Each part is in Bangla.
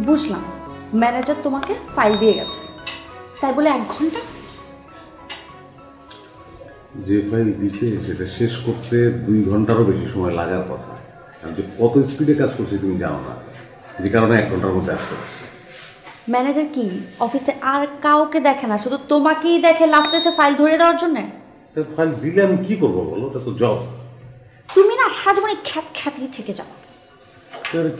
বুঝলাম, ম্যানেজার তোমাকে ফাইল দিয়ে গেছে, তাই বলে 1 ঘন্টা? যে ফাইল দিতে সেটা শেষ করতে 2 ঘন্টারও বেশি সময় লাগার কথা। আমি যে কত স্পিডে কাজ করছি তুমি জানো না, যে কারণে 1 ঘন্টার মধ্যে আসতে পারছি। ম্যানেজার কি অফিসে আর কাউকে দেখে না, শুধু তোমাকেই দেখে লাস্টে এসে ফাইল ধরে দেওয়ার জন্য? ফাইল দিলে আমি কি করবো বলো, এটা তো জব। তুমি না সারা জীবনে খ্যাতই থেকে যাও।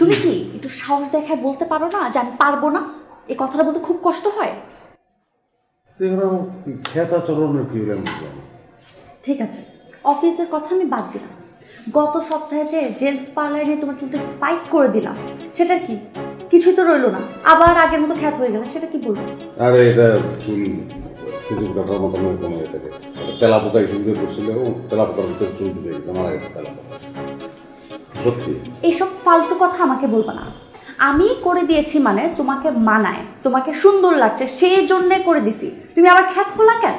তুমি কি একটু সাহস দেখায় বলতে পারো না যে আমি পারবো না? এই কথাটা বলতে খুব কষ্ট হয়। খ্যাতাচরণের কি হলে আমি জানি। ঠিক আছে, অফিসের কথা আমি বাদ দিলাম। গত সপ্তাহে যে জেন্টস পার্লারে নিয়ে তোমার চুলটা স্পাইক করে দিলাম, সেটা কি? কিছুই তো রইলো না, আবার আগের মতো খ্যাত হয়ে গেল, সেটা কি বলবো? আরে এটা চুল খেজুর কাটার মতো কমে হয়ে থাকে। তেলা পোকা হিসেবে করছিল এবং তেলা পোকার ভিতরে চুল ঢুকে গেছে, মারা গেছে তেলা পোকা। সত্যি এইসব ফালতু কথা আমাকে বলবো না। আমি করে দিয়েছি মানে তোমাকে মানায়, তোমাকে সুন্দর লাগছে সেই জন্যে করে দিছি, তুমি আবার খ্যাত খোলা কেন?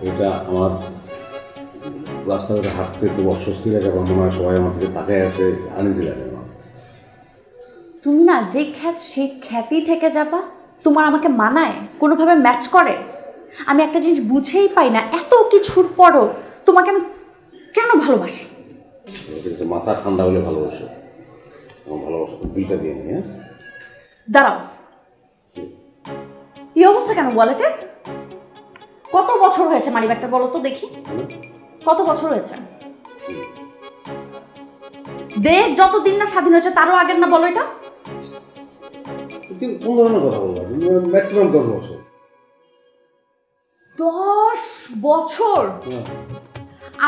এটা আমার রাস্তাঘাটে হাঁটতে খুব অস্বস্তি লাগে, আমার মনে হয় সবাই আমার দিকে তাকায় আছে, আনিজি লাগে আমার। তুমি না যে খ্যাত সেই খ্যাতই থেকে যাবা। তোমার আমাকে মানায়, কোনোভাবে ম্যাচ করে? আমি একটা জিনিস বুঝেই পাই না, এত কিছুর পরও তোমাকে আমি কেন ভালোবাসি? মাথা ঠান্ডা হলে ভালোবাসো, আমার ভালোবাসা বিলটা দিয়ে নি। হ্যাঁ দাঁড়াও, এই অবস্থা কেন ওয়ালেটে? কত বছর হয়েছে মানিব্যাগটা বলো তো দেখি, কত বছর হয়েছে? দেশ যতদিন না স্বাধীন হয়েছে তারও আগের না বলো এটা? কোন ধরনের কথা বললাম? ম্যাক্সিমাম 10 বছর। 10 বছর?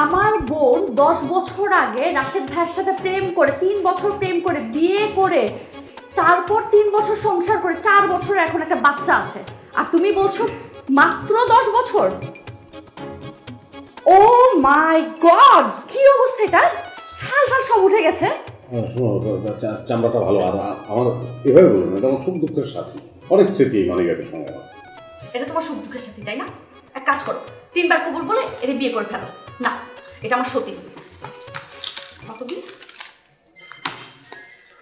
আমার বোন 10 বছর আগে রাশেদ ভাইয়ের সাথে প্রেম করে 3 বছর প্রেম করে বিয়ে করে তারপর 3 বছর সংসার করে 4 বছর এখন একটা বাচ্চা আছে, আর তুমি বলছো মাত্র 10 বছর? ও মাই গড, কি অবস্থা এটা! ছাল টাল সব উঠে গেছে। চামড়াটা ভালো, আর আমার এভাবে বলুন, এটা আমার সুখ দুঃখের সাথী, অনেক স্মৃতি মানিব্যাগের সঙ্গে আমার। এটা তোমার সুখ দুঃখের সাথী তাই না? এক কাজ করো, 3 বার কবুল বলে এটা বিয়ে করে ফেলো। না, এটা আমার সতী। কত কি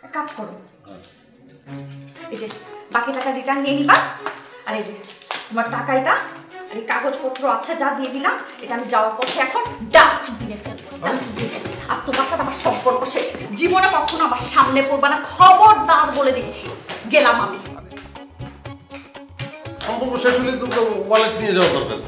এক কাজ করো, এই যে বাকি টাকা রিটার্ন নিয়ে নিবা, আর এই যে তোমার টাকা এটা, আর এই কাগজপত্র আছে যা দিয়ে দিলাম, এটা আমি যাওয়ার পথে এখন ডাস্টবিনে ফেলবো। আর তোমার সাথে আমার সম্পর্ক শেষ, জীবনে কখনো আমার সামনে পড়বা না, খবরদার বলে দিচ্ছি। গেলাম আমি। সম্পর্ক শেষ হলে তো ওয়ালেট নিয়ে যাওয়া দরকার।